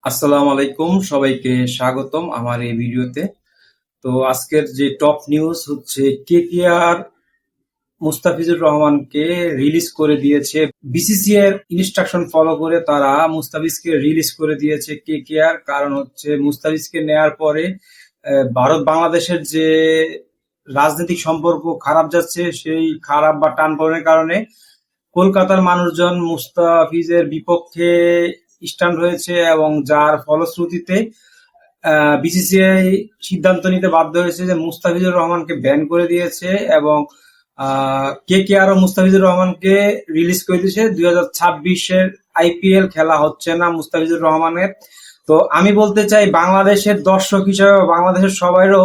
আসসালামু আলাইকুম, সবাইকে স্বাগতম আমার এই ভিডিওতে। তো আজকের যে টপ নিউজ হচ্ছে কেকেআর মুস্তাফিজুর রহমানকে রিলিজ করে দিয়েছে। বিসিসিআই এর ইনস্ট্রাকশন ফলো করে তারা মুস্তাফিজকে রিলিজ করে দিয়েছে কেকেআর। কারণ হচ্ছে মুস্তাফিজকে নেয়ার পরে ভারত বাংলাদেশের যে রাজনৈতিক সম্পর্ক খারাপ যাচ্ছে, সেই খারাপ বা টানপোড়েনের কারণে কলকাতার মানুষজন মুস্তাফিজের বিপক্ষে স্ট্যান্ড হয়েছে এবং যার ফলশ্রুতিতে বিসিসিআই সিদ্ধান্ত নিতে বাধ্য হয়েছে যে মুস্তাফিজুর রহমানকে ব্যান করে দিয়েছে এবং কেকেআর ও মুস্তাফিজুর রহমানকে রিলিজ করে দিয়েছে। 2026-এর আইপিএল খেলা হচ্ছে না মুস্তাফিজুর রহমানের। তো আমি বলতে চাই, বাংলাদেশের দর্শক হিসেবে বাংলাদেশের সবাইরও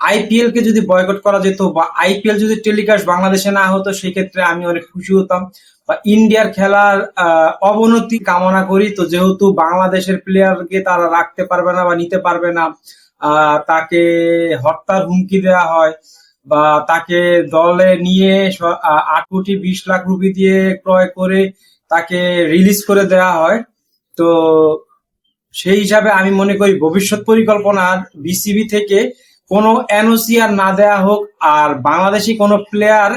আইপিএল কে যদি বয়কট করা যেত বা আইপিএল যদি টেলিকাস্ট বাংলাদেশে না হতো, সেক্ষেত্রে আমি অনেক খুশি হতাম বা ইন্ডিয়ার খেলার অবনতি কামনা করি। তো যেহেতু বাংলাদেশের প্লেয়ারকে তারা রাখতে পারবে না বা নিতে পারবে না, তাকে হত্যার হুমকি দেওয়া হয় বা তাকে দলে নিয়ে 8 কোটি 20 লাখ রুপি দিয়ে ক্রয় করে তাকে রিলিজ করে দেওয়া হয়। তো সেই হিসাবে আমি মনে করি ভবিষ্যৎ পরিকল্পনার বিসিবি থেকে কোনো এনওসি আর না দেয়া হোক, আর বাংলাদেশি কোনো প্লেয়ার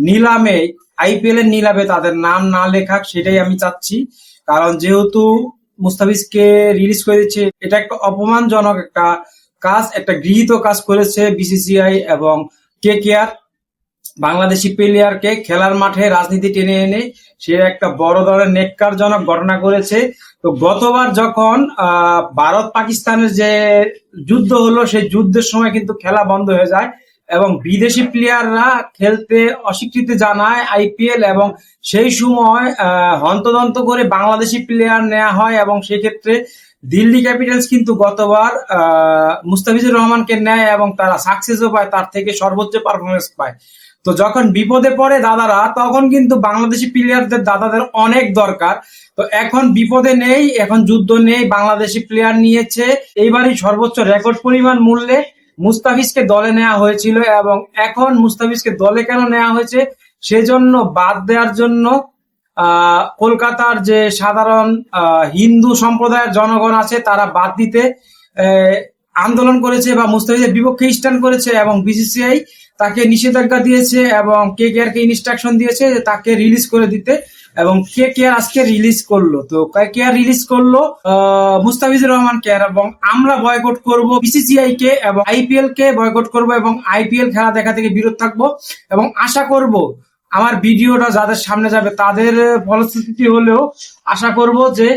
নিলামে আইপিএল এর নিলামে তাদের নাম না লেখাক, সেটাই আমি চাচ্ছি। কারণ যেহেতু মুস্তাফিজকে রিলিজ করে দিচ্ছে, এটা একটা অপমানজনক একটা কাজ, একটা গৃহীত কাজ করেছে বিসিসিআই এবং কেকেআর। বাংলাদেশি প্লেয়ারকে খেলার মাঠে রাজনীতি টেনে এনে সে একটা বড় ধরনের নেক্কারজনক ঘটনা করেছে। তো গতবার যখন ভারত পাকিস্তানের যে যুদ্ধ হলো, সেই যুদ্ধের সময় কিন্তু খেলা বন্ধ হয়ে যায় এবং বিদেশি প্লেয়াররা খেলতে অস্বীকৃতি জানায় আইপিএল, এবং সেই সময় হন্তদন্ত করে বাংলাদেশি প্লেয়ার নেওয়া হয় এবং সেক্ষেত্রে দিল্লি ক্যাপিটালস কিন্তু গতবার মুস্তাফিজুর রহমানকে নেয় এবং তারা সাকসেসও পায়, তার থেকে সর্বোচ্চ পারফরমেন্স পায়। তো যখন বিপদে পড়ে দাদারা, তখন কিন্তু বাংলাদেশি প্লেয়ারদের দাদাদের অনেক দরকার। তো এখন বিপদে নেই, এখন যুদ্ধ নেই, বাংলাদেশি প্লেয়ার নিয়েছে। এইবারই সর্বোচ্চ রেকর্ড পরিমাণ মূল্যে মুস্তাফিজকে দলে নেওয়া হয়েছিল এবং এখন মুস্তাফিজকে দলে কেন নেওয়া হয়েছে, সেজন্য বাদ দেওয়ার জন্য কলকাতার যে সাধারণ হিন্দু সম্প্রদায়ের জনগণ আছে, তারা বাদ দিতে আন্দোলন করেছে বা মুস্তাফিজের বিপক্ষে স্ট্যান্ড করেছে এবং বিসিসিআই তাকে নিষেধাজ্ঞা দিয়েছে এবং কেকেআর কে ইনস্ট্রাকশন দিয়েছে যে তাকে রিলিজ করে দিতে, এবং কেকেআর আজকে রিলিজ করলো। তো কেকেআর রিলিজ করলো মুস্তাফিজুর রহমানকে, এবং আমরা বয়কট করব বিসিসিআই কে এবং আইপিএল কে বয়কট করব এবং আইপিএল খেলা দেখা থেকে বিরত থাকবো এবং আশা করব আমার ভিডিওটা যাদের সামনে যাবে তাদের ফলশ্রুতি হলেও আশা করব যে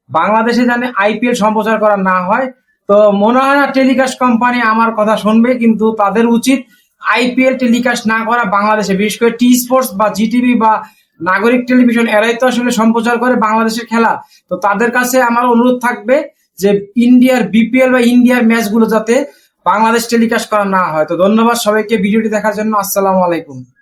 বাংলাদেশে যেন আইপিএল সম্প্রচার করা না হয়। তো মনে হয় না টেলিকাস্ট কোম্পানি আমার কথা শুনবে, কিন্তু তাদের উচিত আইপিএল টেলিকাস্ট না করা বাংলাদেশে, বিশেষ করে টি স্পোর্টস বা জিটিভি বা নাগরিক টেলিভিশন, এরাই তো আসলে সম্প্রচার করে বাংলাদেশের খেলা। তো তাদের কাছে আমার অনুরোধ থাকবে যে ইন্ডিয়ার বিপিএল বা ইন্ডিয়ার ম্যাচগুলো যাতে বাংলাদেশ টেলিকাস্ট করা না হয়। তো ধন্যবাদ সবাইকে ভিডিওটি দেখার জন্য। আসসালামু আলাইকুম।